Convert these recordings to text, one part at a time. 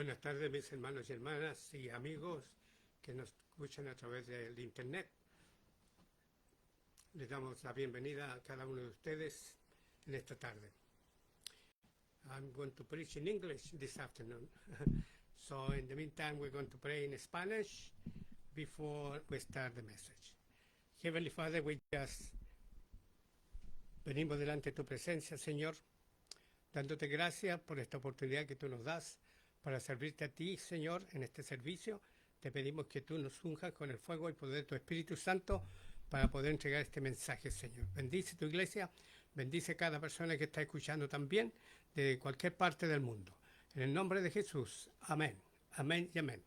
Buenas tardes, mis hermanos y hermanas y amigos que nos escuchan a través del Internet. Les damos la bienvenida a cada uno de ustedes en esta tarde. I'm going to preach in English this afternoon. So in the meantime, we're going to pray in Spanish before we start the message. Heavenly Father, we just venimos delante de tu presencia, Señor, dándote gracias por esta oportunidad que tú nos das para servirte a ti, Señor, en este servicio. Te pedimos que tú nos unjas con el fuego y poder de tu Espíritu Santo para poder entregar este mensaje, Señor. Bendice tu iglesia, bendice cada persona que está escuchando también de cualquier parte del mundo. En el nombre de Jesús, amén, amén y amén.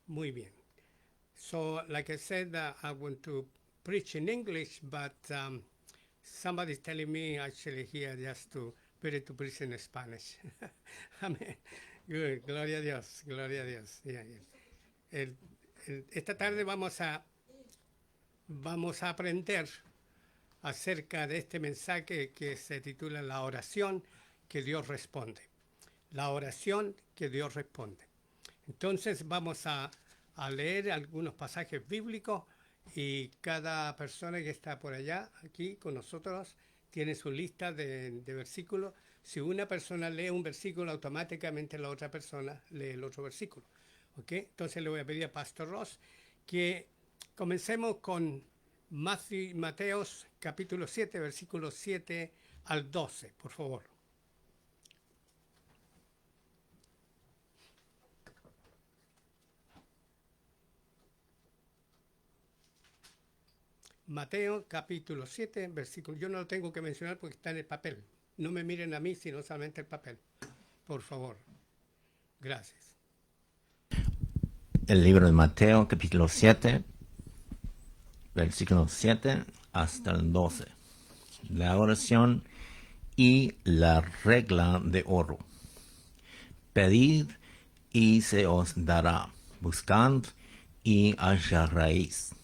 Muy bien. So, like I said, I want to preach in English, but somebody's telling me actually here just to better to preach in Spanish. Amén. Good. Gloria a Dios, gloria a Dios. Yeah, yeah. Esta tarde vamos a aprender acerca de este mensaje que se titula La oración que Dios responde. La oración que Dios responde. Entonces vamos a leer algunos pasajes bíblicos y cada persona que está por allá, aquí con nosotros, tiene su lista de versículos. Si una persona lee un versículo, automáticamente la otra persona lee el otro versículo. ¿Ok? Entonces le voy a pedir a Pastor Ross que comencemos con Mateos capítulo 7, versículos 7 al 12, por favor. Mateo capítulo 7, versículo. Yo no lo tengo que mencionar porque está en el papel. No me miren a mí, sino solamente el papel. Por favor. Gracias. El libro de Mateo, capítulo 7, versículo 7 hasta el 12. La oración y la regla de oro. Pedid y se os dará. Buscad y hallaréis.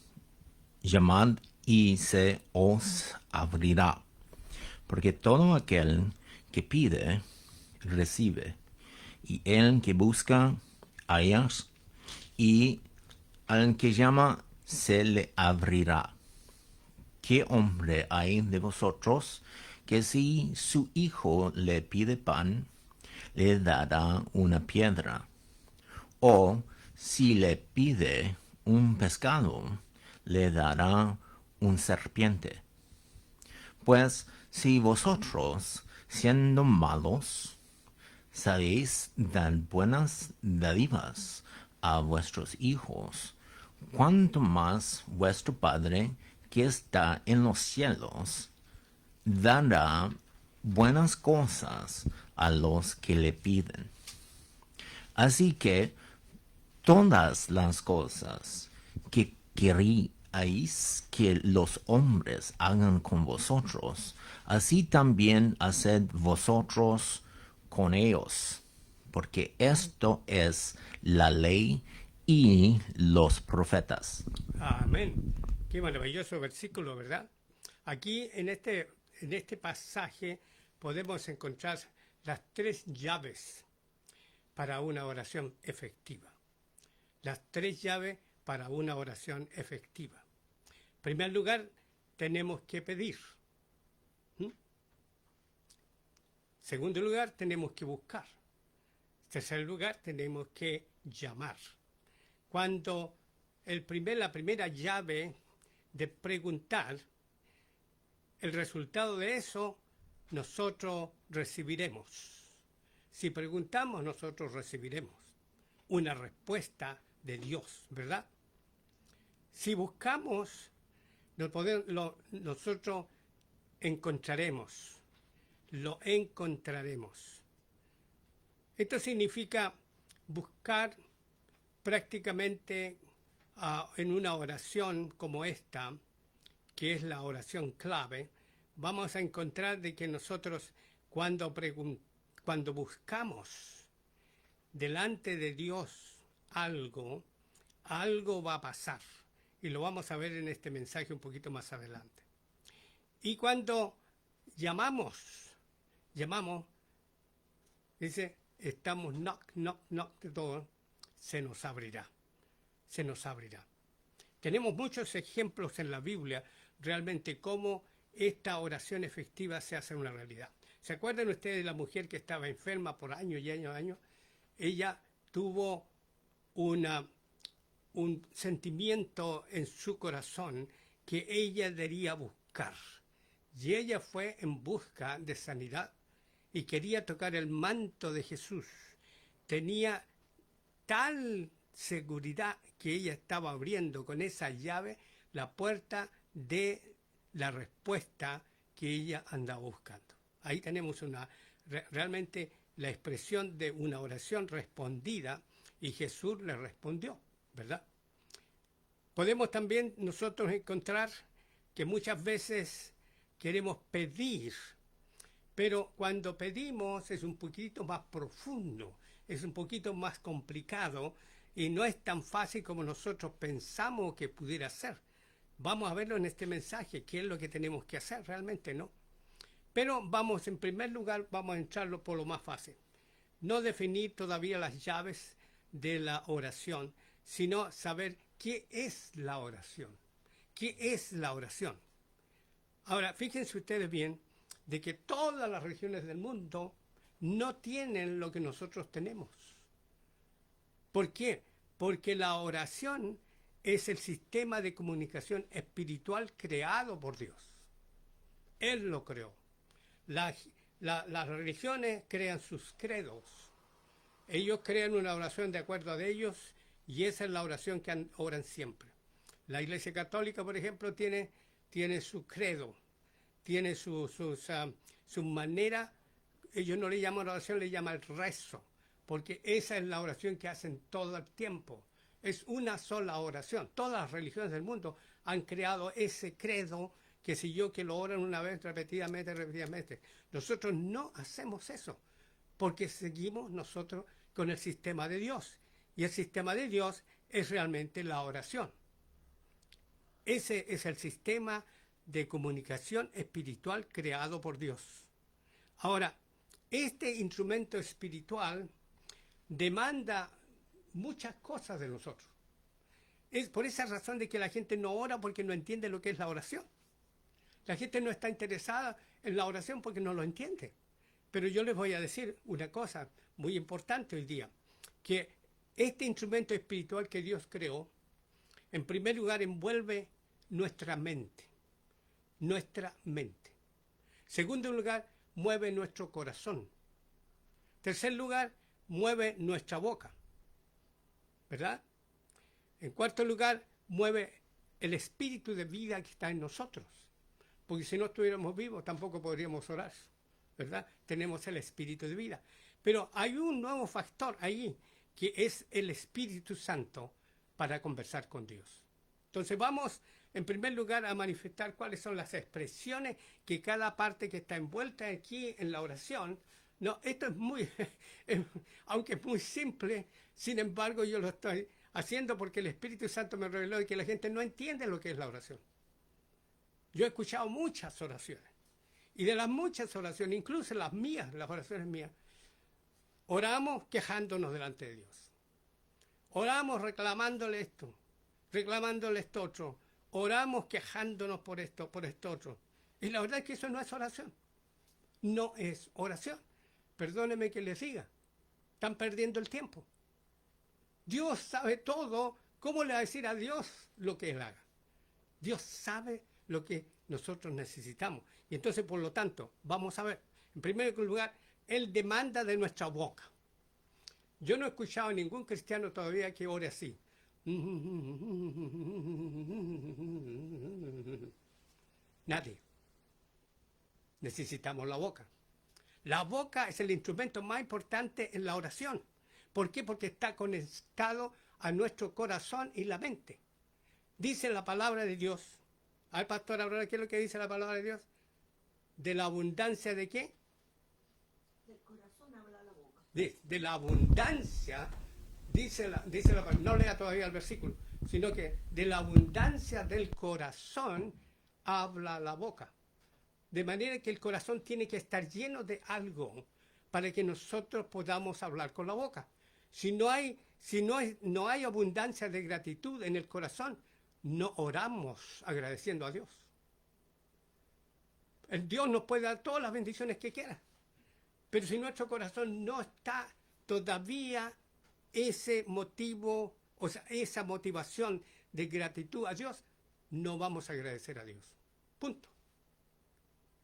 Llamad y se os abrirá. Porque todo aquel que pide, recibe. Y el que busca, halla. Y al que llama, se le abrirá. ¿Qué hombre hay de vosotros que si su hijo le pide pan, le dará una piedra? O si le pide un pescado, le dará un serpiente? Pues si vosotros, siendo malos, sabéis dar buenas dádivas a vuestros hijos, cuánto más vuestro Padre que está en los cielos dará buenas cosas a los que le piden. Así que todas las cosas que queríais que los hombres hagan con vosotros, así también haced vosotros con ellos, porque esto es la ley y los profetas. Amén. Qué maravilloso versículo, ¿verdad? Aquí en este pasaje podemos encontrar las tres llaves para una oración efectiva. Las tres llaves para una oración efectiva. En primer lugar, tenemos que pedir. Segundo lugar, tenemos que buscar. Tercer lugar, tenemos que llamar. Cuando la primera llave de preguntar, el resultado de eso, nosotros recibiremos. Si preguntamos, nosotros recibiremos una respuesta de Dios, ¿verdad? Si buscamos, nosotros encontraremos. Lo encontraremos. Esto significa buscar prácticamente en una oración como esta, que es la oración clave, vamos a encontrar de que nosotros cuando buscamos delante de Dios algo va a pasar. Y lo vamos a ver en este mensaje un poquito más adelante. Y cuando llamamos, dice, estamos knock, knock, knock de todo, se nos abrirá. Se nos abrirá. Tenemos muchos ejemplos en la Biblia realmente cómo esta oración efectiva se hace una realidad. ¿Se acuerdan ustedes de la mujer que estaba enferma por años y años y años? Ella tuvo un sentimiento en su corazón que ella debía buscar. Y ella fue en busca de sanidad y quería tocar el manto de Jesús. Tenía tal seguridad que ella estaba abriendo con esa llave la puerta de la respuesta que ella andaba buscando. Ahí tenemos realmente la expresión de una oración respondida y Jesús le respondió, ¿verdad? Podemos también nosotros encontrar que muchas veces queremos pedir, pero cuando pedimos es un poquito más profundo, es un poquito más complicado y no es tan fácil como nosotros pensamos que pudiera ser. Vamos a verlo en este mensaje, qué es lo que tenemos que hacer realmente, ¿no? Pero vamos, en primer lugar, vamos a entrarlo por lo más fácil. No definir todavía las llaves de la oración, sino saber qué es la oración. ¿Qué es la oración? Ahora, fíjense ustedes bien de que todas las religiones del mundo no tienen lo que nosotros tenemos. ¿Por qué? Porque la oración es el sistema de comunicación espiritual creado por Dios. Él lo creó. Las religiones crean sus credos. Ellos crean una oración de acuerdo a ellos y esa es la oración que oran siempre. La Iglesia Católica, por ejemplo, tiene su credo, tiene su manera. Ellos no le llaman oración, le llaman el rezo, porque esa es la oración que hacen todo el tiempo. Es una sola oración. Todas las religiones del mundo han creado ese credo que si yo que lo oran una vez repetidamente. Nosotros no hacemos eso, porque seguimos nosotros con el sistema de Dios. Y el sistema de Dios es realmente la oración. Ese es el sistema de comunicación espiritual creado por Dios. Ahora, este instrumento espiritual demanda muchas cosas de nosotros. Es por esa razón de que la gente no ora porque no entiende lo que es la oración. La gente no está interesada en la oración porque no lo entiende. Pero yo les voy a decir una cosa muy importante hoy día, que este instrumento espiritual que Dios creó, en primer lugar envuelve nuestra mente. Nuestra mente. Segundo lugar, mueve nuestro corazón. Tercer lugar, mueve nuestra boca. ¿Verdad? En cuarto lugar, mueve el espíritu de vida que está en nosotros. Porque si no estuviéramos vivos, tampoco podríamos orar. ¿Verdad? Tenemos el espíritu de vida. Pero hay un nuevo factor ahí, que es el Espíritu Santo para conversar con Dios. Entonces vamos, en primer lugar, a manifestar cuáles son las expresiones que cada parte que está envuelta aquí en la oración. No, esto es muy, aunque es muy simple, sin embargo yo lo estoy haciendo porque el Espíritu Santo me reveló que la gente no entiende lo que es la oración. Yo he escuchado muchas oraciones, y de las muchas oraciones, incluso las mías, las oraciones mías, oramos quejándonos delante de Dios. Oramos reclamándole esto, reclamándole esto otro. Oramos quejándonos por esto otro. Y la verdad es que eso no es oración. No es oración. Perdóneme que les diga. Están perdiendo el tiempo. Dios sabe todo. ¿Cómo le va a decir a Dios lo que Él haga? Dios sabe lo que nosotros necesitamos. Y entonces, por lo tanto, vamos a ver. En primer lugar, Él demanda de nuestra boca. Yo no he escuchado a ningún cristiano todavía que ore así. Nadie. Necesitamos la boca. La boca es el instrumento más importante en la oración. ¿Por qué? Porque está conectado a nuestro corazón y la mente. Dice la palabra de Dios. Al pastor Abraham, ¿qué es lo que dice la palabra de Dios? ¿De la abundancia de qué? Del corazón habla la boca. De la abundancia, dice la palabra, no lea todavía el versículo, sino que de la abundancia del corazón habla la boca. De manera que el corazón tiene que estar lleno de algo para que nosotros podamos hablar con la boca. Si no hay abundancia de gratitud en el corazón, no oramos agradeciendo a Dios. El Dios nos puede dar todas las bendiciones que quiera, pero si nuestro corazón no está todavía ese motivo, o sea, esa motivación de gratitud a Dios, no vamos a agradecer a Dios. Punto.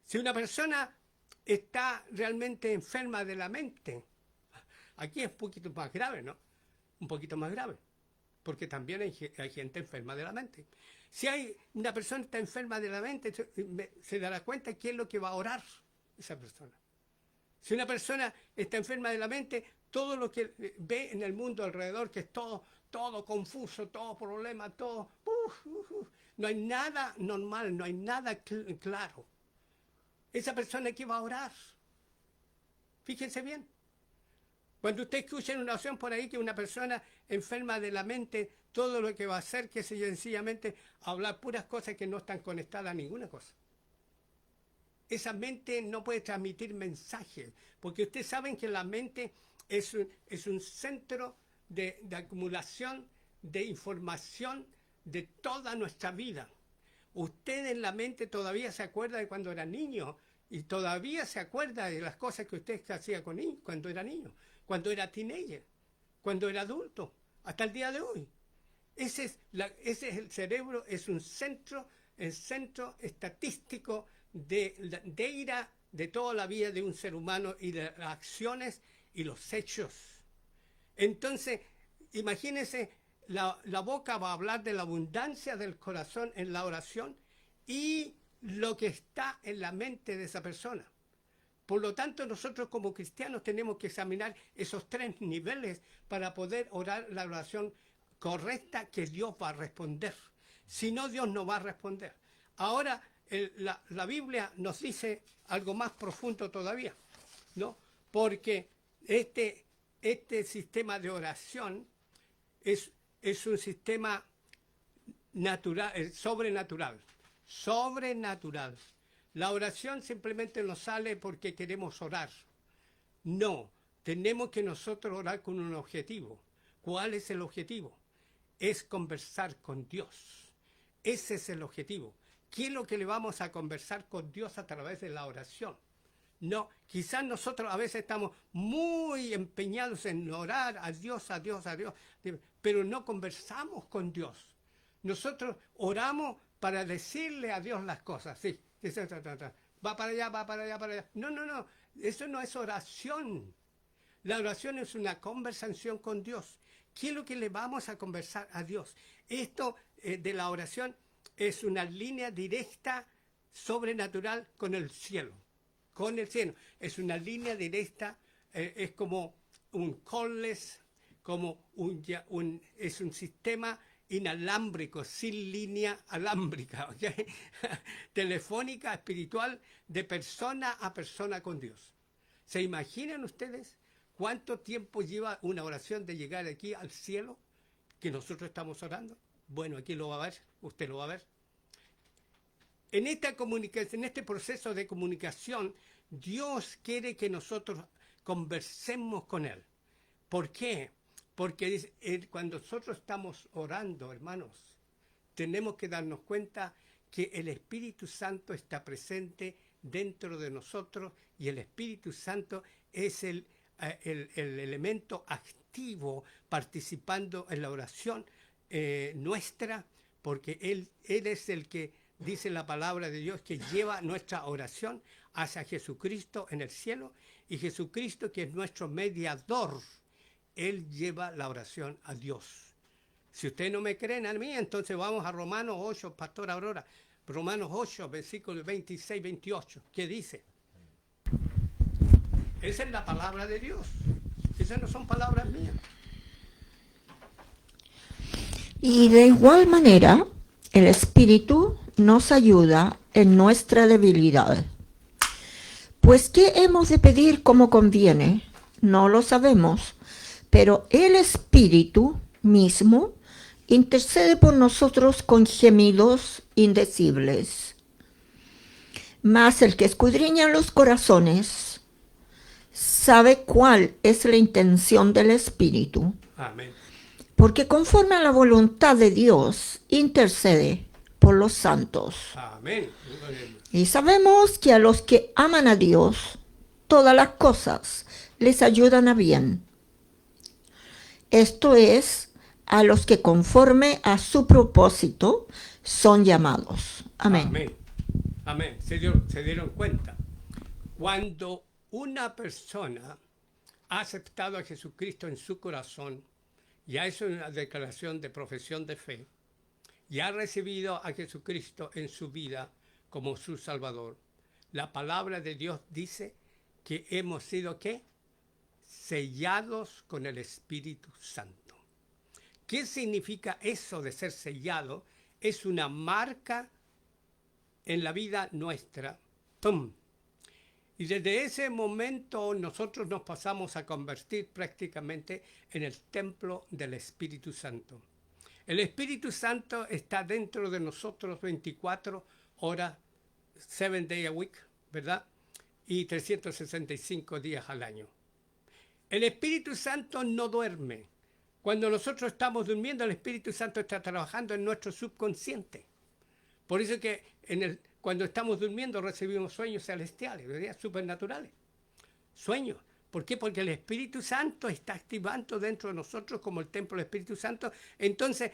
Si una persona está realmente enferma de la mente, aquí es un poquito más grave, ¿no? Un poquito más grave, porque también hay gente enferma de la mente. Si hay una persona que está enferma de la mente, se dará cuenta qué es lo que va a orar esa persona. Si una persona está enferma de la mente, todo lo que ve en el mundo alrededor, que es todo confuso, todo problema, todo... no hay nada normal, no hay nada claro. Esa persona que va a orar. Fíjense bien. Cuando usted escucha en una oración por ahí que una persona enferma de la mente, todo lo que va a hacer que es sencillamente hablar puras cosas que no están conectadas a ninguna cosa. Esa mente no puede transmitir mensajes, porque ustedes saben que la mente es un centro de acumulación de información de toda nuestra vida. Usted en la mente todavía se acuerda de cuando era niño y todavía se acuerda de las cosas que usted hacía cuando era niño, cuando era teenager, cuando era adulto, hasta el día de hoy. Ese es el cerebro, es un centro, el centro estadístico de ira de toda la vida de un ser humano y de las acciones y los hechos. Entonces, imagínense, la boca va a hablar de la abundancia del corazón en la oración y lo que está en la mente de esa persona. Por lo tanto, nosotros como cristianos tenemos que examinar esos 3 niveles para poder orar la oración correcta que Dios va a responder. Si no, Dios no va a responder. Ahora, la Biblia nos dice algo más profundo todavía, ¿no? Porque este sistema de oración es un sistema natural, sobrenatural. La oración simplemente nos sale porque queremos orar. No, tenemos que nosotros orar con un objetivo. ¿Cuál es el objetivo? Es conversar con Dios. Ese es el objetivo. ¿Qué es lo que le vamos a conversar con Dios a través de la oración? No, quizás nosotros a veces estamos muy empeñados en orar a Dios, pero no conversamos con Dios. Nosotros oramos para decirle a Dios las cosas, sí, va para allá, va para allá, para allá. No, eso no es oración. La oración es una conversación con Dios. ¿Qué es lo que le vamos a conversar a Dios? Esto de la oración es una línea directa, sobrenatural con el cielo. Con el cielo. Es una línea directa, es como un cordless, es un sistema inalámbrico, sin línea alámbrica, ¿okay? Telefónica, espiritual, de persona a persona con Dios. ¿Se imaginan ustedes cuánto tiempo lleva una oración de llegar aquí al cielo que nosotros estamos orando? Bueno, aquí lo va a ver, usted lo va a ver. En esta comunicación, en este proceso de comunicación, Dios quiere que nosotros conversemos con Él. ¿Por qué? Porque cuando nosotros estamos orando, hermanos, tenemos que darnos cuenta que el Espíritu Santo está presente dentro de nosotros y el Espíritu Santo es el elemento activo participando en la oración nuestra, porque Él es el que dice la palabra de Dios que lleva nuestra oración hacia Jesucristo en el cielo, y Jesucristo, que es nuestro mediador, Él lleva la oración a Dios. Si ustedes no me creen a mí, entonces vamos a Romanos 8, Pastor Aurora. Romanos 8, versículos 26, 28. ¿Qué dice? Esa es la palabra de Dios. Esas no son palabras mías. Y de igual manera, el Espíritu nos ayuda en nuestra debilidad. Pues, ¿qué hemos de pedir como conviene? No lo sabemos, pero el Espíritu mismo intercede por nosotros con gemidos indecibles. Mas el que escudriña los corazones sabe cuál es la intención del Espíritu, Amén. porque conforme a la voluntad de Dios intercede por los santos. Amén. Y sabemos que a los que aman a Dios, todas las cosas les ayudan a bien. Esto es, a los que conforme a su propósito son llamados. Amén. Amén. Amén. Se dieron cuenta. Cuando una persona ha aceptado a Jesucristo en su corazón, ya es una declaración de profesión de fe, y ha recibido a Jesucristo en su vida como su Salvador, la palabra de Dios dice que hemos sido, ¿qué? Sellados con el Espíritu Santo. ¿Qué significa eso de ser sellado? Es una marca en la vida nuestra. ¡Pum! Y desde ese momento nosotros nos pasamos a convertir prácticamente en el templo del Espíritu Santo. El Espíritu Santo está dentro de nosotros 24 horas, 7 days a week, ¿verdad? Y 365 días al año. El Espíritu Santo no duerme. Cuando nosotros estamos durmiendo, el Espíritu Santo está trabajando en nuestro subconsciente. Por eso que cuando estamos durmiendo recibimos sueños celestiales, ¿verdad? Supernaturales. Sueños. ¿Por qué? Porque el Espíritu Santo está activando dentro de nosotros como el templo del Espíritu Santo. Entonces,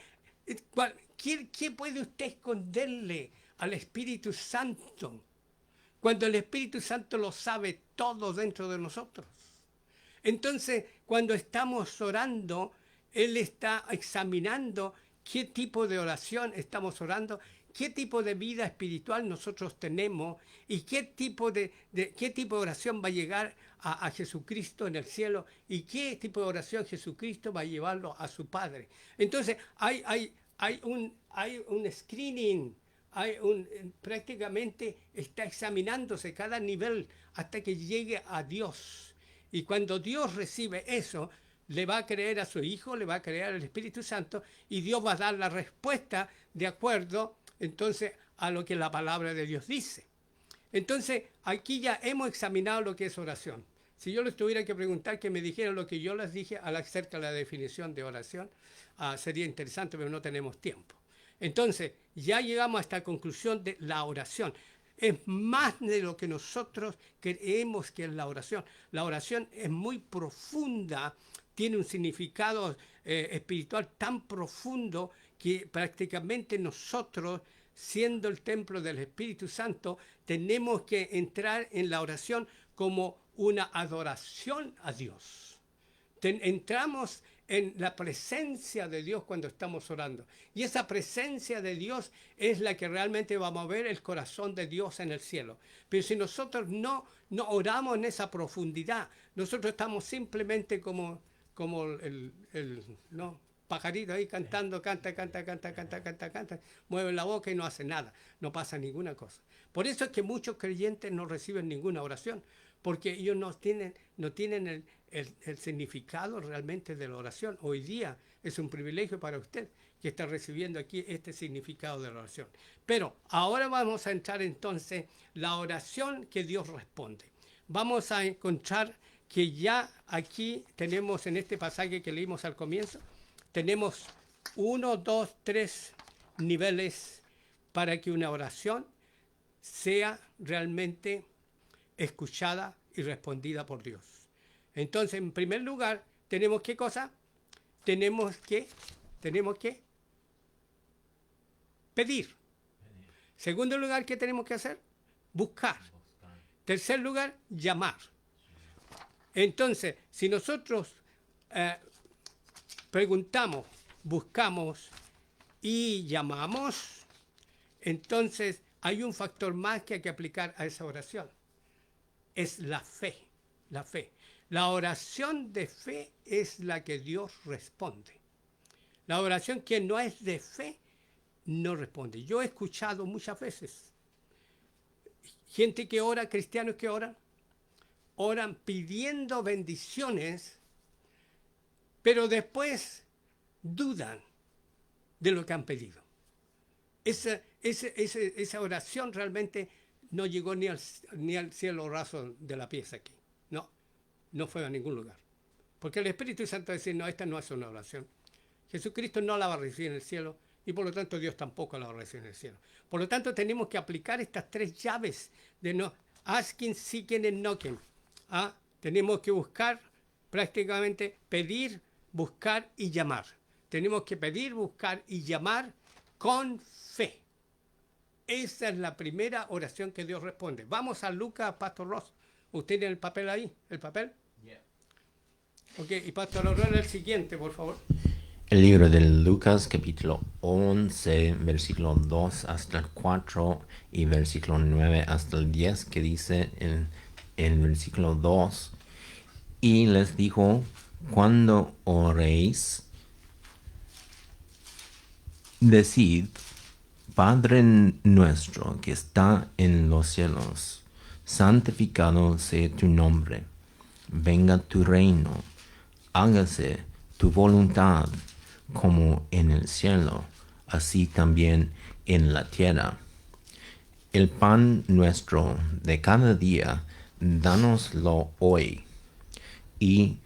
¿qué puede usted esconderle al Espíritu Santo cuando el Espíritu Santo lo sabe todo dentro de nosotros? Entonces, cuando estamos orando, Él está examinando qué tipo de oración estamos orando, qué tipo de vida espiritual nosotros tenemos y qué tipo de oración va a llegar a Jesucristo en el cielo y qué tipo de oración Jesucristo va a llevarlo a su Padre. Entonces, hay un screening, prácticamente está examinándose cada nivel hasta que llegue a Dios. Y cuando Dios recibe eso, le va a creer a su Hijo, le va a creer al Espíritu Santo, y Dios va a dar la respuesta de acuerdo, entonces, a lo que la palabra de Dios dice. Entonces, aquí ya hemos examinado lo que es oración. Si yo les tuviera que preguntar que me dijeran lo que yo les dije acerca de la definición de oración, sería interesante, pero no tenemos tiempo. Entonces, ya llegamos a esta conclusión de la oración. Es más de lo que nosotros creemos que es la oración. La oración es muy profunda, tiene un significado espiritual tan profundo que prácticamente nosotros, siendo el templo del Espíritu Santo, tenemos que entrar en la oración como una adoración a Dios. Entramos en la presencia de Dios cuando estamos orando. Y esa presencia de Dios es la que realmente va a mover el corazón de Dios en el cielo. Pero si nosotros no oramos en esa profundidad, nosotros estamos simplemente como el pajarito ahí cantando, canta, mueve la boca y no hace nada, no pasa ninguna cosa. Por eso es que muchos creyentes no reciben ninguna oración, porque ellos no tienen el significado realmente de la oración. Hoy día es un privilegio para usted que está recibiendo aquí este significado de la oración. Pero ahora vamos a entrar entonces la oración que Dios responde. Vamos a encontrar que ya aquí tenemos en este pasaje que leímos al comienzo, tenemos 1, 2, 3 niveles para que una oración sea realmente escuchada y respondida por Dios. Entonces, en primer lugar, tenemos ¿qué cosa? Tenemos que pedir. Segundo lugar, ¿qué tenemos que hacer? Buscar. Tercer lugar, llamar. Entonces, si nosotros preguntamos, buscamos y llamamos, entonces hay un factor más que hay que aplicar a esa oración. Es la fe, la fe. La oración de fe es la que Dios responde. La oración que no es de fe no responde. Yo he escuchado muchas veces gente que ora, cristianos que oran pidiendo bendiciones, pero después dudan de lo que han pedido. Esa oración realmente no llegó ni al cielo raso de la pieza aquí. No. no fue a ningún lugar. Porque el Espíritu Santo dice, no, esta no es una oración. Jesucristo no la va a recibir en el cielo y por lo tanto Dios tampoco la va a recibir en el cielo. Por lo tanto tenemos que aplicar estas tres llaves de no asking, seeking and knocking. ¿Ah? Tenemos que buscar, prácticamente pedir, buscar y llamar. Tenemos que pedir, buscar y llamar con fe. Esa es la primera oración que Dios responde. Vamos a Lucas, Pastor Ross. ¿Usted tiene el papel ahí? ¿El papel? Ok, y Pastor Aurora, el siguiente, por favor. El libro de Lucas, capítulo 11, versículo 2 hasta el 4 y versículo 9 hasta el 10, que dice en el versículo 2, y les dijo, cuando oréis, decid, Padre nuestro que está en los cielos, santificado sea tu nombre, venga tu reino, hágase tu voluntad como en el cielo, así también en la tierra. El pan nuestro de cada día, dánoslo hoy, y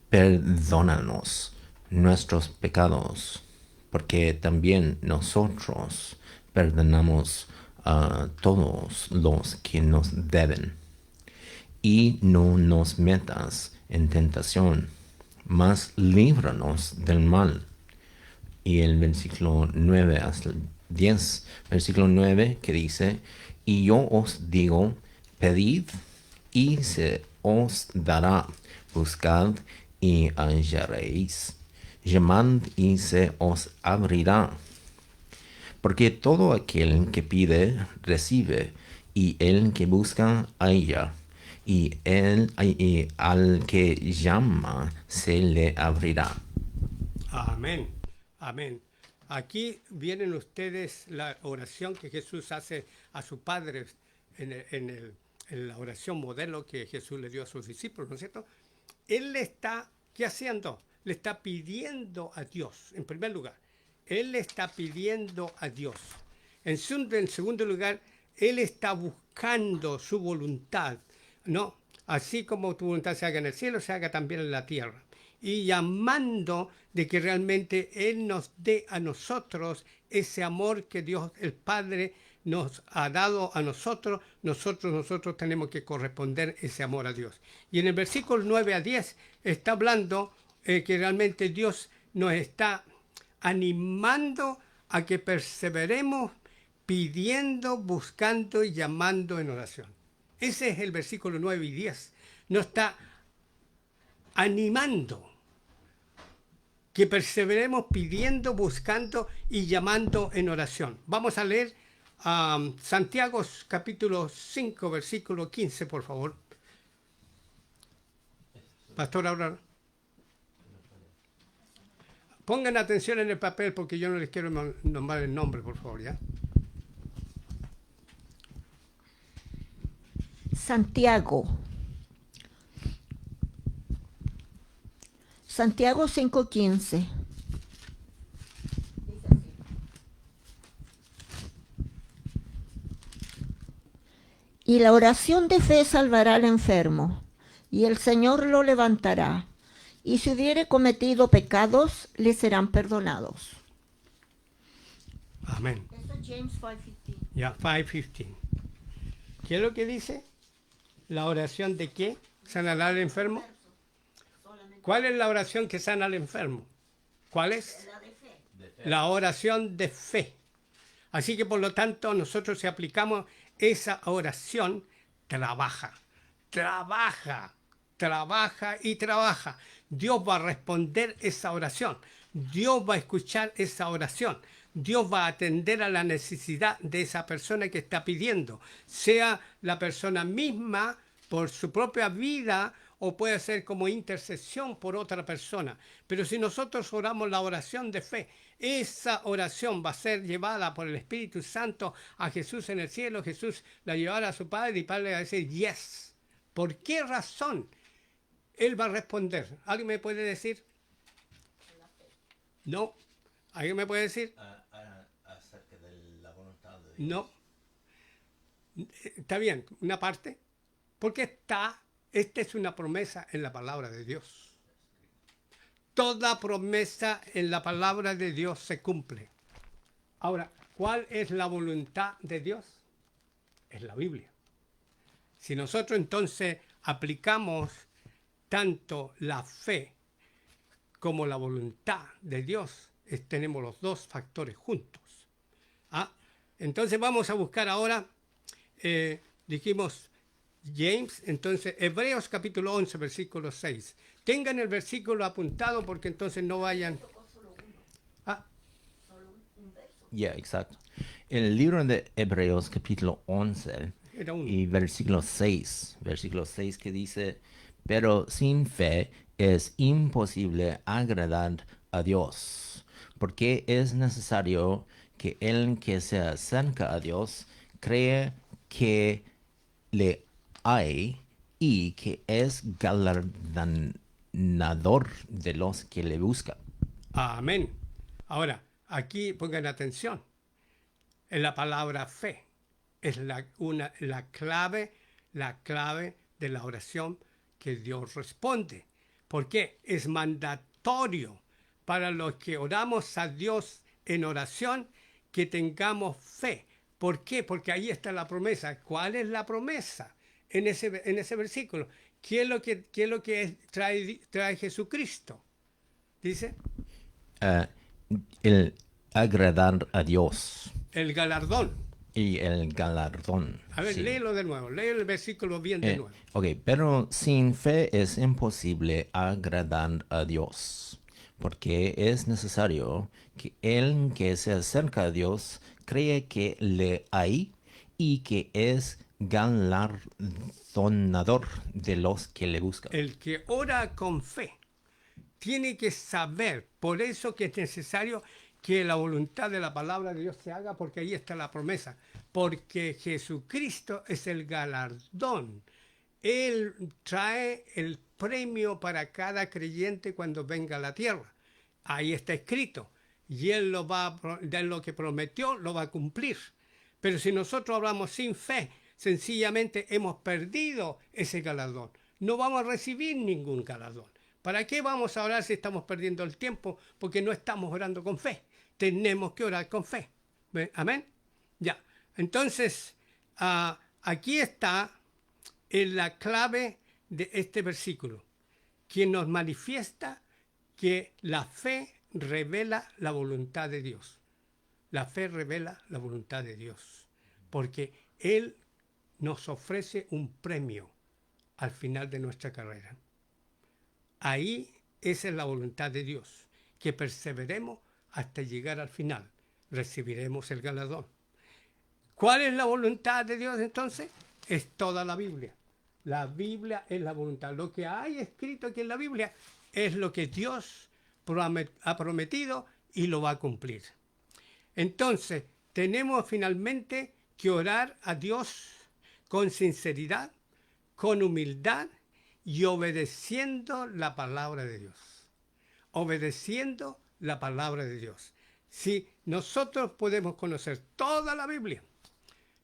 perdónanos nuestros pecados, porque también nosotros perdonamos a todos los que nos deben. Y no nos metas en tentación, mas líbranos del mal. Y el versículo 9 hasta el 10, versículo 9 que dice, y yo os digo, pedid y se os dará, buscad y hallaréis, llamad y se os abrirá. Porque todo aquel que pide, recibe, y el que busca, halla, y al que llama, se le abrirá. Amén, amén. Aquí vienen ustedes la oración que Jesús hace a su Padre en la oración modelo que Jesús le dio a sus discípulos, ¿no es cierto? Él le está, ¿qué haciendo? Le está pidiendo a Dios, en primer lugar. Él le está pidiendo a Dios. En segundo lugar, Él está buscando su voluntad, ¿no? Así como tu voluntad se haga en el cielo, se haga también en la tierra. Y llamando de que realmente Él nos dé a nosotros ese amor que Dios el Padre nos ha dado a nosotros, nosotros tenemos que corresponder ese amor a Dios. Y en el versículo 9 a 10 está hablando que realmente Dios nos está animando a que perseveremos pidiendo, buscando y llamando en oración. Ese es el versículo 9 y 10. Nos está animando que perseveremos pidiendo, buscando y llamando en oración. Vamos a leer Santiago capítulo 5, versículo 15, por favor. Pastor Aurora. Pongan atención en el papel porque yo no les quiero nombrar el nombre, por favor, ¿ya? Santiago 5:15. Y la oración de fe salvará al enfermo, y el Señor lo levantará, y si hubiere cometido pecados, le serán perdonados. Amén. Eso es James 5:15. Ya, 5:15. ¿Qué es lo que dice? ¿La oración de qué? ¿Sanará al enfermo? ¿Cuál es la oración que sana al enfermo? ¿Cuál es? La de fe. La oración de fe. Así que por lo tanto nosotros si aplicamos esa oración, trabaja y trabaja. Dios va a responder esa oración. Dios va a escuchar esa oración. Dios va a atender a la necesidad de esa persona que está pidiendo, sea la persona misma por su propia vida o puede ser como intercesión por otra persona. Pero si nosotros oramos la oración de fe, esa oración va a ser llevada por el Espíritu Santo a Jesús en el cielo. Jesús la llevará a su Padre y el Padre le va a decir yes. ¿Por qué razón? Él va a responder. ¿Alguien me puede decir? No. ¿Alguien me puede decir? Acerca de la voluntad de Dios. No. Está bien, una parte. Porque está Esta es una promesa en la palabra de Dios. Toda promesa en la palabra de Dios se cumple. Ahora, ¿cuál es la voluntad de Dios? Es la Biblia. Si nosotros entonces aplicamos tanto la fe como la voluntad de Dios, tenemos los dos factores juntos. Entonces vamos a buscar ahora, dijimos James, entonces Hebreos capítulo 11, versículo 6. Tengan el versículo apuntado porque entonces no vayan... Ya, exacto. El libro de Hebreos capítulo 11 Era uno. y versículo 6 que dice, pero sin fe es imposible agradar a Dios, porque es necesario que el que se acerca a Dios cree que le hay y que es galardonador de los que le buscan. Amén. Ahora, aquí pongan atención. En la palabra fe es la clave de la oración que Dios responde. Porque es mandatorio para los que oramos a Dios en oración que tengamos fe. ¿Por qué? Porque ahí está la promesa. ¿Cuál es la promesa en ese versículo? ¿Qué es lo que trae Jesucristo? Dice... el agradar a Dios el galardón. y el galardón. A ver, sí. léelo de nuevo. Lee el versículo bien de nuevo. Ok, pero sin fe es imposible agradar a Dios, porque es necesario que el que se acerca a Dios cree que le hay y que es galardonador de los que le buscan. El que ora con fe tiene que saber, por eso que es necesario que la voluntad de la palabra de Dios se haga, porque ahí está la promesa, porque Jesucristo es el galardón. Él trae el premio para cada creyente cuando venga a la tierra. Ahí está escrito. Y Él lo que prometió, lo va a cumplir. Pero si nosotros hablamos sin fe, sencillamente hemos perdido ese galardón. No vamos a recibir ningún galardón. ¿Para qué vamos a orar si estamos perdiendo el tiempo? Porque no estamos orando con fe. Tenemos que orar con fe. ¿Amén? Ya. Entonces, aquí está la clave de este versículo, quien nos manifiesta que la fe revela la voluntad de Dios. La fe revela la voluntad de Dios, porque Él nos ofrece un premio al final de nuestra carrera. Ahí esa es la voluntad de Dios, que perseveremos hasta llegar al final. Recibiremos el galardón. ¿Cuál es la voluntad de Dios entonces? Es toda la Biblia. La Biblia es la voluntad. Lo que hay escrito aquí en la Biblia es lo que Dios ha prometido y lo va a cumplir. Entonces, tenemos finalmente que orar a Dios con sinceridad, con humildad y obedeciendo la palabra de Dios. Obedeciendo la palabra de Dios. Si nosotros podemos conocer toda la Biblia,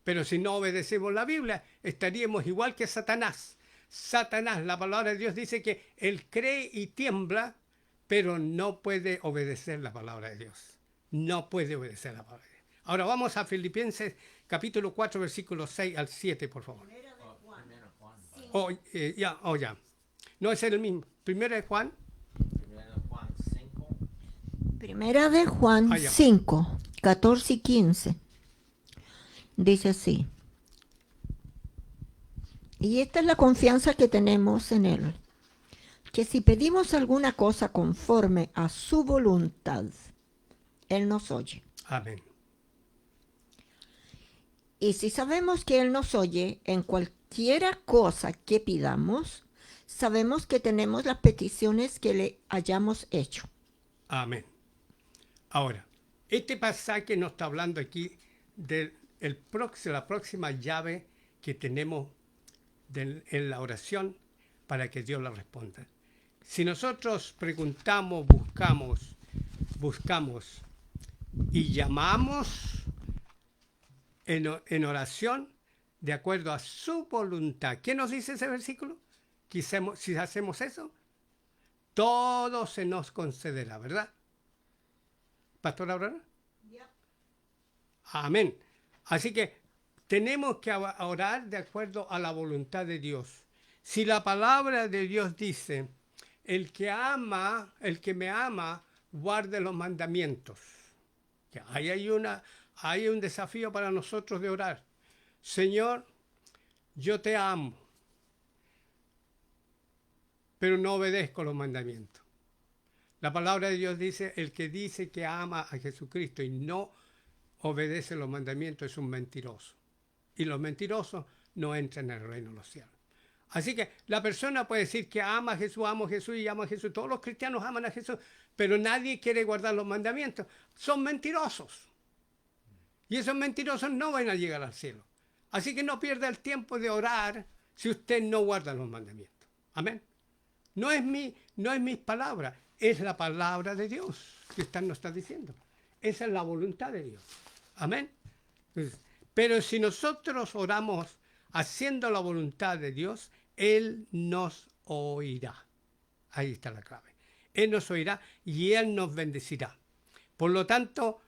pero si no obedecemos la Biblia, estaríamos igual que Satanás. Satanás, la palabra de Dios dice que él cree y tiembla, pero no puede obedecer la palabra de Dios. No puede obedecer la palabra de Dios. Ahora vamos a Filipenses capítulo 4, versículos 6 al 7, por favor. Ya. No es el mismo. Primera de Juan. Primera de Juan 5, 14 y 15. Dice así. Y esta es la confianza que tenemos en Él, que si pedimos alguna cosa conforme a su voluntad, Él nos oye. Amén. Y si sabemos que Él nos oye en cualquiera cosa que pidamos, sabemos que tenemos las peticiones que le hayamos hecho. Amén. Ahora, este pasaje nos está hablando aquí de la próxima llave que tenemos en la oración para que Dios la responda. Si nosotros preguntamos, buscamos y llamamos en oración de acuerdo a su voluntad. ¿Qué nos dice ese versículo? si hacemos eso, todo se nos concederá, ¿verdad? Pastor Aurora. Amén. Así que tenemos que orar de acuerdo a la voluntad de Dios. Si la palabra de Dios dice, el que me ama, guarde los mandamientos. Que hay un desafío para nosotros de orar. Señor, yo te amo, pero no obedezco los mandamientos. La palabra de Dios dice, el que dice que ama a Jesucristo y no obedece los mandamientos es un mentiroso. Y los mentirosos no entran en el reino de los cielos. Así que la persona puede decir que ama a Jesús, amo a Jesús y amo a Jesús. Todos los cristianos aman a Jesús, pero nadie quiere guardar los mandamientos. Son mentirosos. Y esos mentirosos no van a llegar al cielo. Así que no pierda el tiempo de orar si usted no guarda los mandamientos. Amén. No es mis palabras, es la palabra de Dios que nos está diciendo. Esa es la voluntad de Dios. Amén. Pero si nosotros oramos haciendo la voluntad de Dios, Él nos oirá. Ahí está la clave. Él nos oirá y Él nos bendecirá. Por lo tanto,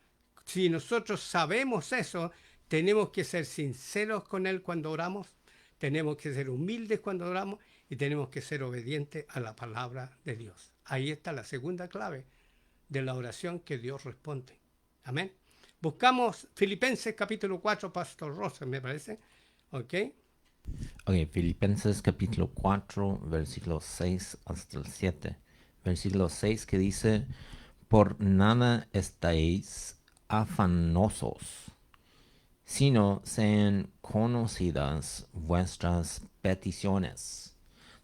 si nosotros sabemos eso, tenemos que ser sinceros con Él cuando oramos, tenemos que ser humildes cuando oramos y tenemos que ser obedientes a la palabra de Dios. Ahí está la segunda clave de la oración que Dios responde. Amén. Buscamos Filipenses capítulo 4, Pastor Rosa, me parece. ¿Ok? Ok, Filipenses capítulo 4, versículos 6 hasta el 7. Versículo 6 que dice, por nada estáis afanosos, sino sean conocidas vuestras peticiones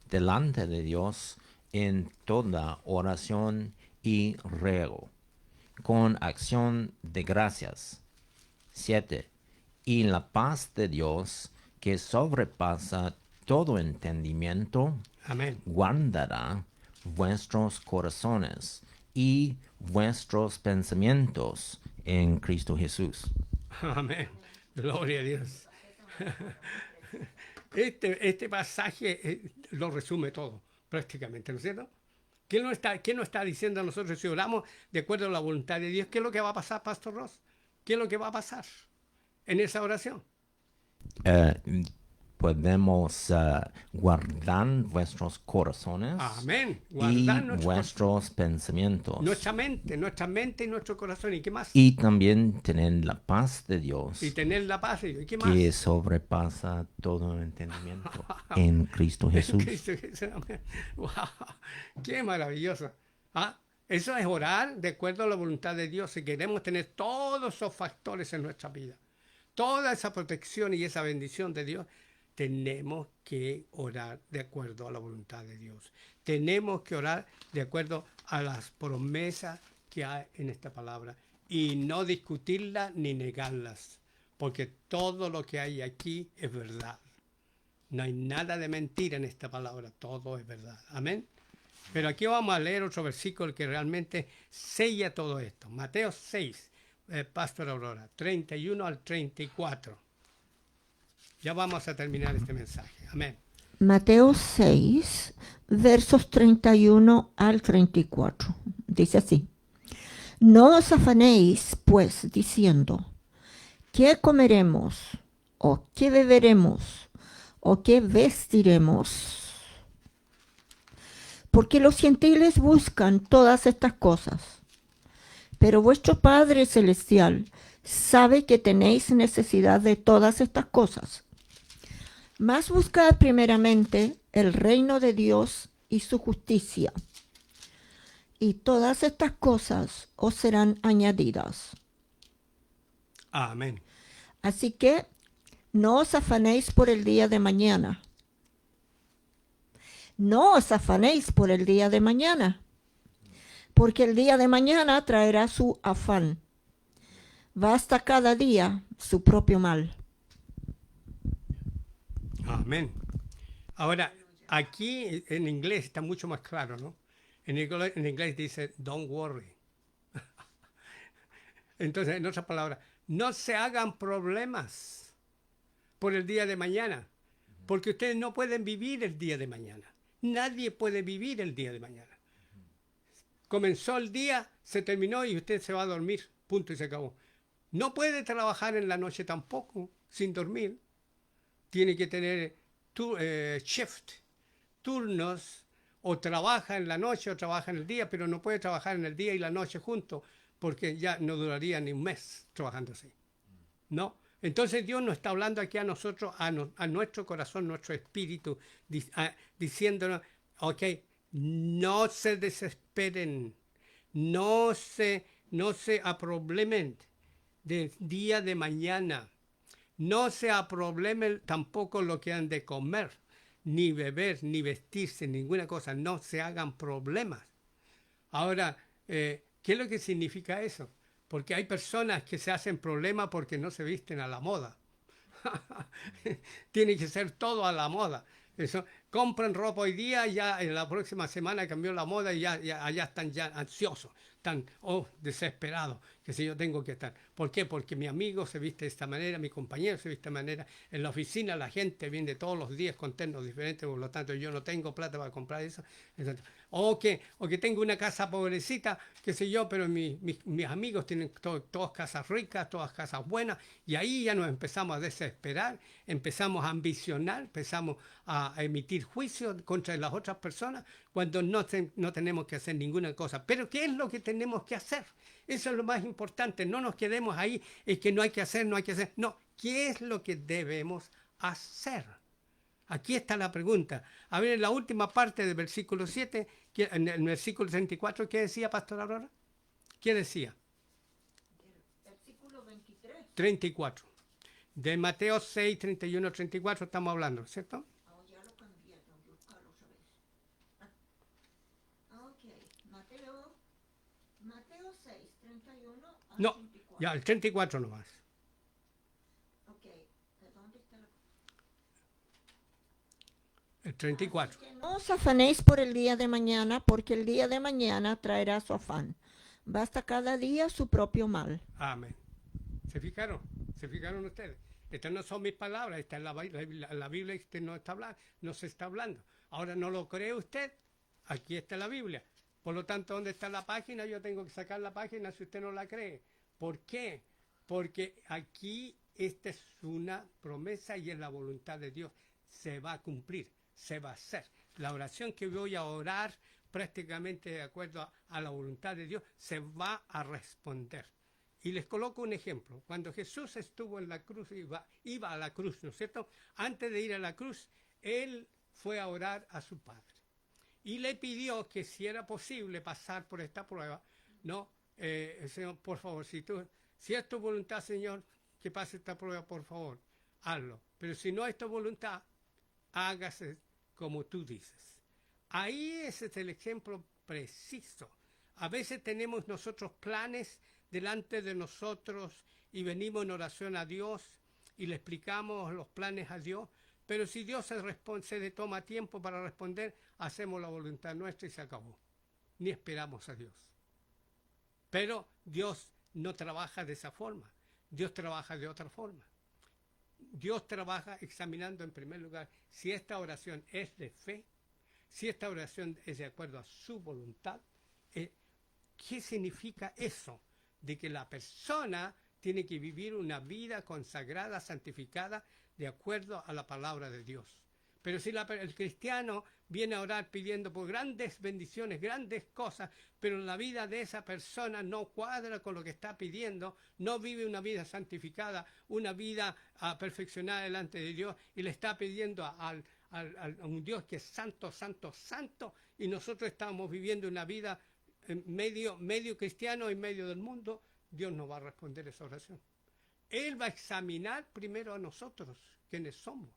delante de Dios en toda oración y ruego, con acción de gracias. 7. Y la paz de Dios, que sobrepasa todo entendimiento, Amén. guardará vuestros corazones y vuestros pensamientos en Cristo Jesús. Amén. Gloria a Dios. Este pasaje lo resume todo, prácticamente, ¿no es cierto? ¿Qué nos está diciendo a nosotros si oramos de acuerdo a la voluntad de Dios? ¿Qué es lo que va a pasar, Pastor Ross? ¿Qué es lo que va a pasar en esa oración? Podemos guardar vuestros corazones Amén. y Guardar vuestros pensamientos. nuestra mente y nuestro corazón. ¿Y qué más? Y también tener la paz de Dios, Y tener la paz de Dios. ¿Y qué más? que sobrepasa todo entendimiento en Cristo Jesús. Cristo Jesús. Amén. Wow. Qué maravilloso. Eso es orar de acuerdo a la voluntad de Dios. Si queremos tener todos esos factores en nuestra vida, toda esa protección y esa bendición de Dios, tenemos que orar de acuerdo a la voluntad de Dios. Tenemos que orar de acuerdo a las promesas que hay en esta palabra y no discutirlas ni negarlas, porque todo lo que hay aquí es verdad. No hay nada de mentira en esta palabra, todo es verdad. Amén. Pero aquí vamos a leer otro versículo que realmente sella todo esto. Mateo 6, Pastor Aurora, 31 al 34. Ya vamos a terminar este mensaje. Amén. Mateo 6, versos 31 al 34. Dice así. No os afanéis, pues, diciendo, ¿qué comeremos? ¿O qué beberemos? ¿O qué vestiremos? Porque los gentiles buscan todas estas cosas. Pero vuestro Padre Celestial sabe que tenéis necesidad de todas estas cosas. Mas buscad primeramente el reino de Dios y su justicia, y todas estas cosas os serán añadidas. Amén. Así que no os afanéis por el día de mañana. No os afanéis por el día de mañana, porque el día de mañana traerá su afán. Basta cada día su propio mal. Amén. Ahora, aquí en inglés está mucho más claro, ¿no? En inglés dice, don't worry. Entonces, en otras palabras, no se hagan problemas por el día de mañana, porque ustedes no pueden vivir el día de mañana. Nadie puede vivir el día de mañana. Comenzó el día, se terminó y usted se va a dormir, punto y se acabó. No puede trabajar en la noche tampoco, sin dormir. Tiene que tener shift, turnos, o trabaja en la noche o trabaja en el día, pero no puede trabajar en el día y la noche juntos, porque ya no duraría ni un mes trabajando así. ¿No? Entonces Dios nos está hablando aquí a nosotros, a nuestro corazón, nuestro espíritu, diciéndonos, ok, no se desesperen, no se aproblemen del día de mañana, no se aproblemen tampoco lo que han de comer, ni beber, ni vestirse, ninguna cosa, no se hagan problemas. Ahora, ¿qué es lo que significa eso? Porque hay personas que se hacen problemas porque no se visten a la moda. Tiene que ser todo a la moda. Eso, compran ropa hoy día, ya en la próxima semana cambió la moda y ya están ya ansiosos, están desesperados, que si yo tengo que estar. ¿Por qué? Porque mi amigo se viste de esta manera, mi compañero se viste de esta manera, en la oficina la gente viene todos los días con ternos diferentes, por lo tanto yo no tengo plata para comprar eso. O que tengo una casa pobrecita, qué sé yo, pero mis amigos tienen todas casas ricas, todas casas buenas, y ahí ya nos empezamos a desesperar, empezamos a ambicionar, empezamos a emitir juicios contra las otras personas cuando no tenemos que hacer ninguna cosa. Pero ¿qué es lo que tenemos que hacer? Eso es lo más importante. No nos quedemos ahí, es que no hay que hacer, no hay que hacer. No, ¿qué es lo que debemos hacer? Aquí está la pregunta. A ver, en la última parte del versículo 7, en el versículo 34, ¿qué decía, Pastor Aurora? ¿Qué decía? Versículo 23. 34. De Mateo 6, 31, 34 estamos hablando, ¿cierto? Ya lo cambié, tengo que buscarlo otra vez. Ok, Mateo 6, 31 a No, 34. ya, el 34 nomás. Ok, ¿dónde está la... El 34. Que no os afanéis por el día de mañana, porque el día de mañana traerá su afán. Basta cada día su propio mal. Amén. ¿Se fijaron? ¿Se fijaron ustedes? Estas no son mis palabras, esta es la Biblia que usted no se está hablando. Ahora, ¿no lo cree usted? Aquí está la Biblia. Por lo tanto, ¿dónde está la página? Yo tengo que sacar la página si usted no la cree. ¿Por qué? Porque aquí esta es una promesa y es la voluntad de Dios. Se va a cumplir, se va a hacer. La oración que voy a orar prácticamente de acuerdo a la voluntad de Dios se va a responder. Y les coloco un ejemplo. Cuando Jesús estuvo en la cruz, iba a la cruz, ¿no es cierto? Antes de ir a la cruz, Él fue a orar a su Padre. Y le pidió que si era posible pasar por esta prueba, ¿no? Señor, por favor, si es tu voluntad, Señor, que pase esta prueba, por favor, hazlo. Pero si no es tu voluntad, hágase como tú dices. Ahí ese es el ejemplo preciso. A veces tenemos nosotros planes delante de nosotros y venimos en oración a Dios y le explicamos los planes a Dios, pero si Dios se toma tiempo para responder, hacemos la voluntad nuestra y se acabó. Ni esperamos a Dios. Pero Dios no trabaja de esa forma. Dios trabaja de otra forma. Dios trabaja examinando en primer lugar si esta oración es de fe, si esta oración es de acuerdo a su voluntad. ¿Qué significa eso? De que la persona tiene que vivir una vida consagrada, santificada, de acuerdo a la palabra de Dios. Pero si el cristiano viene a orar pidiendo por grandes bendiciones, grandes cosas, pero la vida de esa persona no cuadra con lo que está pidiendo, no vive una vida santificada, una vida perfeccionada delante de Dios, y le está pidiendo a un Dios que es santo, santo, santo, y nosotros estamos viviendo una vida medio cristiano en medio del mundo, Dios no va a responder esa oración. Él va a examinar primero a nosotros, quienes somos,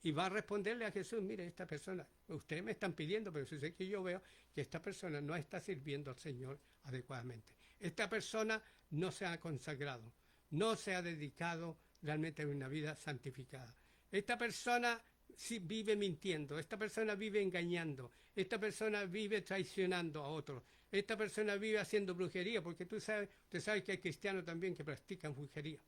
y va a responderle a Jesús: mire, esta persona, ustedes me están pidiendo, pero si sé que yo veo que esta persona no está sirviendo al Señor adecuadamente. Esta persona no se ha consagrado, no se ha dedicado realmente a una vida santificada. Esta persona vive mintiendo, esta persona vive engañando, esta persona vive traicionando a otros, esta persona vive haciendo brujería, porque usted sabe que hay cristianos también que practican brujería.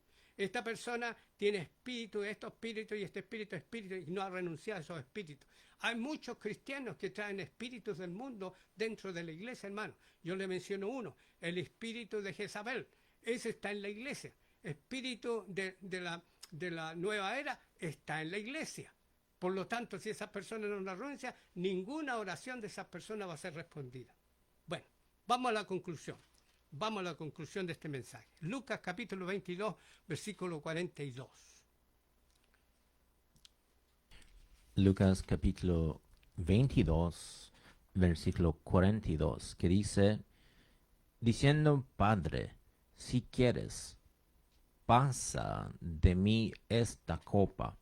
esta persona tiene espíritu, estos espíritus y este espíritu, y no ha renunciado a esos espíritus. Hay muchos cristianos que traen espíritus del mundo dentro de la iglesia, hermano. Yo le menciono uno, el espíritu de Jezabel. Ese está en la iglesia. Espíritu de la nueva era está en la iglesia. Por lo tanto, si esas personas no renuncian, ninguna oración de esas personas va a ser respondida. Bueno, vamos a la conclusión. Vamos a la conclusión de este mensaje. Lucas capítulo 22, versículo 42. Lucas capítulo 22, versículo 42, que dice, diciendo, Padre, si quieres, pasa de mí esta copa,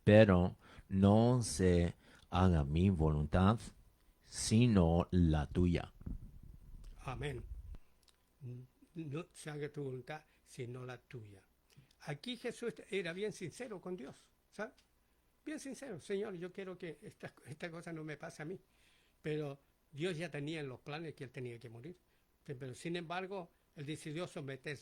pero no se haga mi voluntad, sino la tuya. Amén. No se haga tu voluntad, sino la tuya. Aquí Jesús era bien sincero con Dios, ¿sabes? Bien sincero, Señor, yo quiero que esta cosa no me pase a mí. Pero Dios ya tenía en los planes que él tenía que morir. Pero sin embargo, él decidió someter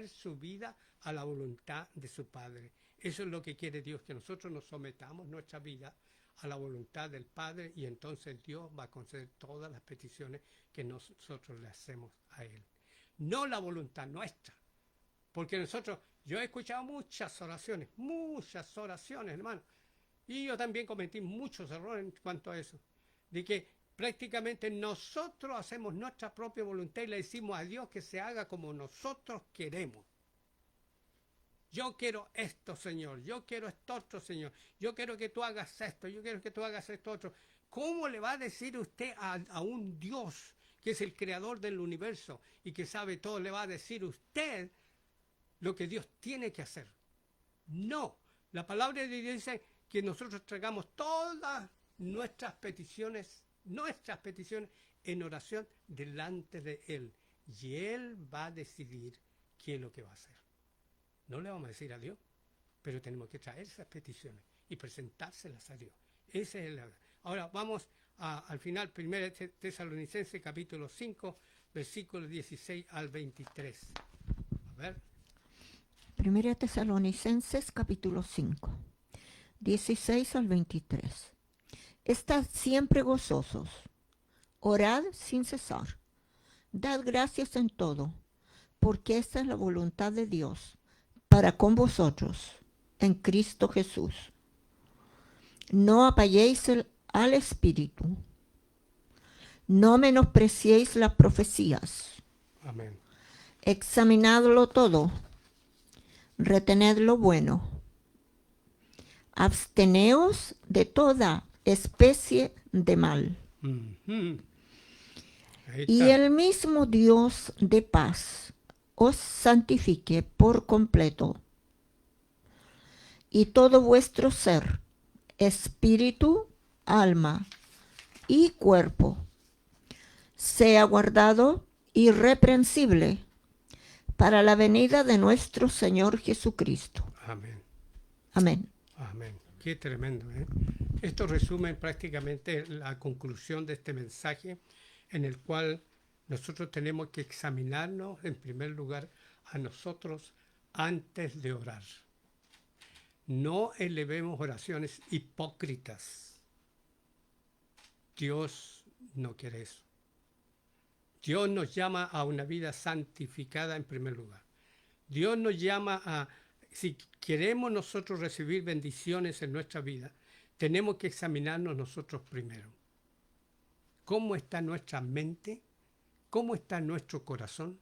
su vida a la voluntad de su Padre. Eso es lo que quiere Dios, que nosotros nos sometamos nuestra vida a la voluntad del Padre, y entonces Dios va a conceder todas las peticiones que nosotros le hacemos a Él. No la voluntad nuestra. Porque yo he escuchado muchas oraciones, hermano. Y yo también cometí muchos errores en cuanto a eso. De que prácticamente nosotros hacemos nuestra propia voluntad y le decimos a Dios que se haga como nosotros queremos. Yo quiero esto, Señor. Yo quiero esto otro, Señor. Yo quiero que tú hagas esto. Yo quiero que tú hagas esto otro. ¿Cómo le va a decir usted a un Dios que es el creador del universo y que sabe todo? Le va a decir usted lo que Dios tiene que hacer. No. La palabra de Dios dice que nosotros traigamos todas nuestras peticiones en oración delante de Él. Y Él va a decidir qué es lo que va a hacer. No le vamos a decir a Dios, pero tenemos que traer esas peticiones y presentárselas a Dios. Ese es el... Ahora vamos al final, 1 Tesalonicenses capítulo 5, versículos 16 al 23. A ver. 1 Tesalonicenses capítulo 5, 16 al 23. Estad siempre gozosos, orad sin cesar, dad gracias en todo, porque esta es la voluntad de Dios para con vosotros, en Cristo Jesús. No apaguéis al Espíritu, no menospreciéis las profecías. Amén. Examinadlo todo, retened lo bueno, absteneos de toda especie de mal. Ahí Y está. el mismo Dios de paz os santifique por completo, y todo vuestro ser, espíritu, alma y cuerpo, sea guardado irreprensible para la venida de nuestro Señor Jesucristo. Amén. Amén. Amén. Qué tremendo, ¿eh? Esto resume prácticamente la conclusión de este mensaje, en el cual nosotros tenemos que examinarnos en primer lugar a nosotros antes de orar. No elevemos oraciones hipócritas. Dios no quiere eso. Dios nos llama a una vida santificada en primer lugar. Dios nos llama a, si queremos nosotros recibir bendiciones en nuestra vida, tenemos que examinarnos nosotros primero. ¿Cómo está nuestra mente? ¿Cómo está nuestro corazón?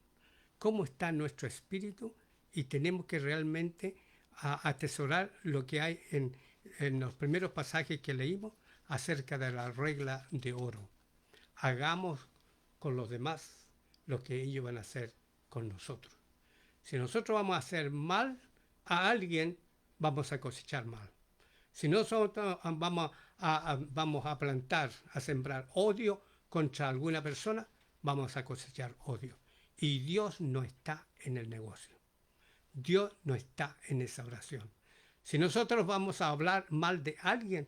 ¿Cómo está nuestro espíritu? Y tenemos que realmente atesorar lo que hay en los primeros pasajes que leímos acerca de la regla de oro. Hagamos con los demás lo que ellos van a hacer con nosotros. Si nosotros vamos a hacer mal a alguien, vamos a cosechar mal. Si nosotros vamos a plantar, a sembrar odio contra alguna persona, vamos a cosechar odio. Y Dios no está en el negocio. Dios no está en esa oración. Si nosotros vamos a hablar mal de alguien,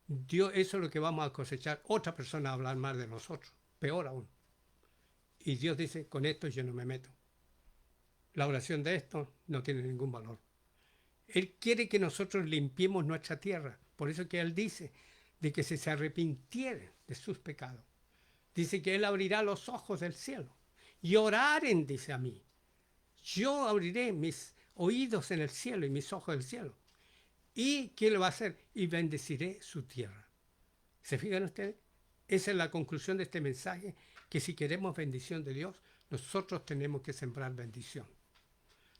Dios, eso es lo que vamos a cosechar. Otra persona a hablar mal de nosotros, peor aún. Y Dios dice, con esto yo no me meto. la oración de esto no tiene ningún valor. Él quiere que nosotros limpiemos nuestra tierra. Por eso que Él dice de que si se arrepintieren de sus pecados, dice que Él abrirá los ojos del cielo y oraren, dice a mí. Yo abriré mis oídos en el cielo y mis ojos del cielo. ¿Y qué lo va a hacer? Y bendeciré su tierra. ¿Se fijan ustedes? Esa es la conclusión de este mensaje, que si queremos bendición de Dios, nosotros tenemos que sembrar bendición.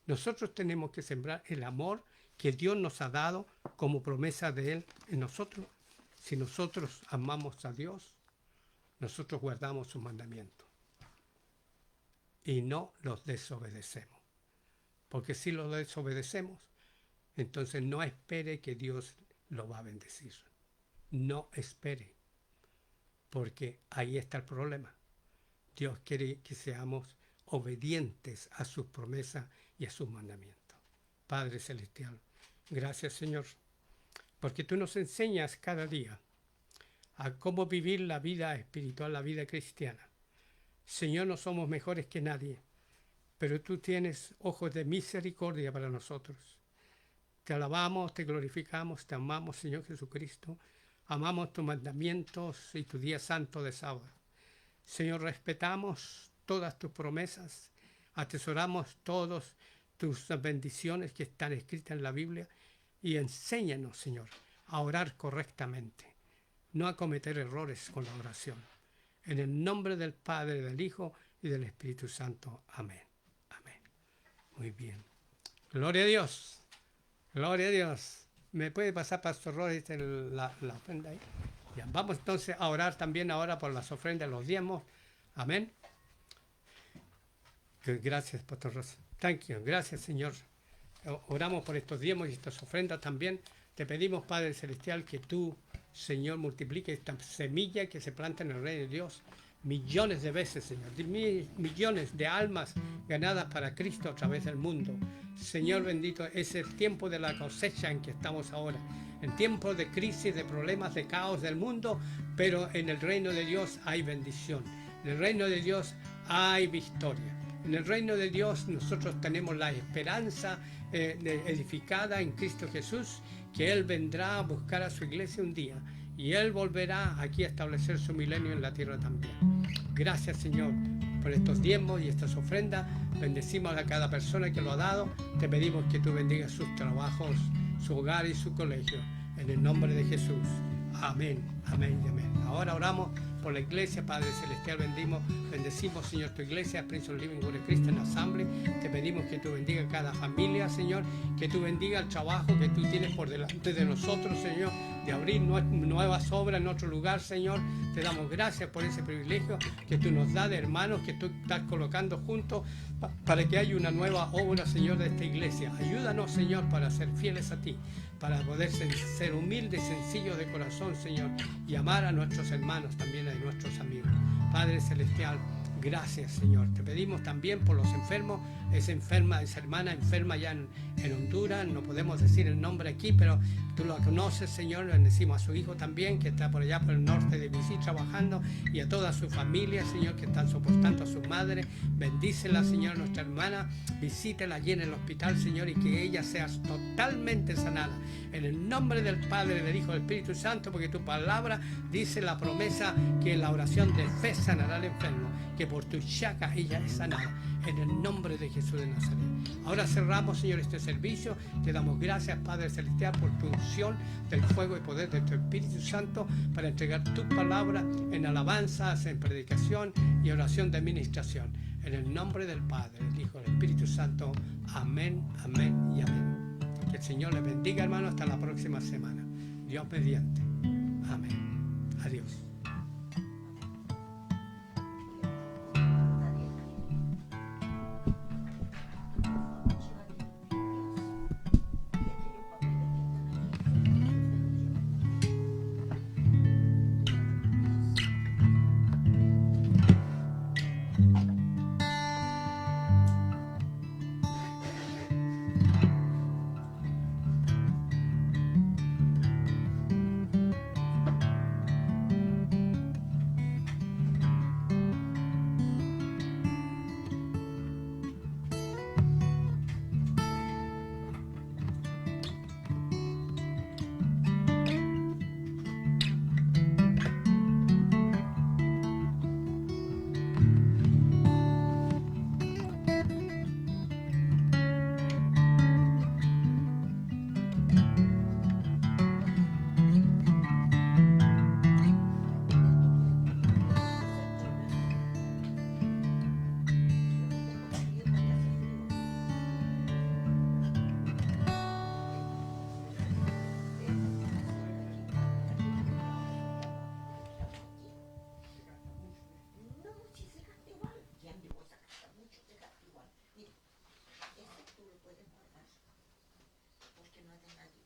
Nosotros tenemos que sembrar el amor que Dios nos ha dado como promesa de Él en nosotros. Si nosotros amamos a Dios, nosotros guardamos sus mandamientos y no los desobedecemos. Porque si los desobedecemos, entonces no espere que Dios lo va a bendecir. No espere, porque ahí está el problema. Dios quiere que seamos obedientes a sus promesas y a sus mandamientos. Padre Celestial, gracias, Señor, porque tú nos enseñas cada día a cómo vivir la vida espiritual, la vida cristiana. Señor, no somos mejores que nadie, pero tú tienes ojos de misericordia para nosotros. Te alabamos, te glorificamos, te amamos, Señor Jesucristo. Amamos tus mandamientos y tu día santo de sábado. Señor, respetamos todas tus promesas, atesoramos todas tus bendiciones que están escritas en la Biblia y enséñanos, Señor, a orar correctamente, no a cometer errores con la oración. En el nombre del Padre, del Hijo y del Espíritu Santo. Amén. Amén. Muy bien. Gloria a Dios. Gloria a Dios. ¿Me puede pasar, Pastor Roy, la ofrenda ahí? Ya, vamos entonces a orar también ahora por las ofrendas, los diezmos. Amén. Gracias, Pastor Rosa. Thank you. Gracias, Señor. Oramos por estos diezmos y estas ofrendas también. Te pedimos, Padre Celestial, que tú, Señor, multiplique esta semilla que se planta en el reino de Dios millones de veces, Señor. Millones de almas ganadas para Cristo a través del mundo. Señor bendito, es el tiempo de la cosecha en que estamos ahora. En tiempos de crisis, de problemas, de caos del mundo, pero en el reino de Dios hay bendición. En el reino de Dios hay victoria. En el reino de Dios nosotros tenemos la esperanza edificada en Cristo Jesús, que Él vendrá a buscar a su iglesia un día y Él volverá aquí a establecer su milenio en la tierra también. Gracias, Señor, por estos diezmos y estas ofrendas. Bendecimos a cada persona que lo ha dado. Te pedimos que tú bendigas sus trabajos, su hogar y su colegio. En el nombre de Jesús. Amén, amén y amén. Ahora oramos por la iglesia, Padre Celestial, bendecimos, Señor, tu iglesia, Prince of Living Word Christian Assembly. Te pedimos que tú bendiga cada familia, Señor, que tú bendiga el trabajo que tú tienes por delante de nosotros, Señor, de abrir nuevas obras en otro lugar, Señor. Te damos gracias por ese privilegio que tú nos das de hermanos que tú estás colocando juntos para que haya una nueva obra, Señor, de esta iglesia. Ayúdanos, Señor, para ser fieles a ti, para poder ser humildes y sencillos de corazón, Señor, y amar a nuestros hermanos, también a nuestros amigos. Padre Celestial, gracias, Señor. Te pedimos también por los enfermos. Esa hermana enferma ya en Honduras, no podemos decir el nombre aquí, pero tú lo conoces, Señor. Bendecimos a su hijo también, que está por allá por el norte de BC trabajando, y a toda su familia, Señor, que están soportando a su madre. Bendícela, Señor, nuestra hermana. Visítela allí en el hospital, Señor, y que ella sea totalmente sanada. En el nombre del Padre, del Hijo y del Espíritu Santo, porque tu palabra dice la promesa que la oración de fe sanará al enfermo, que por tu llaga ella es sanada. En el nombre de Jesús de Nazaret. Ahora cerramos, Señor, este servicio. Te damos gracias, Padre Celestial, por tu unción del fuego y poder de tu Espíritu Santo para entregar tu palabra en alabanzas, en predicación y oración de administración. En el nombre del Padre, del Hijo y del Espíritu Santo. Amén, amén y amén. Que el Señor les bendiga, hermano, hasta la próxima semana. Dios mediante. Amén. Adiós. tenga aquí.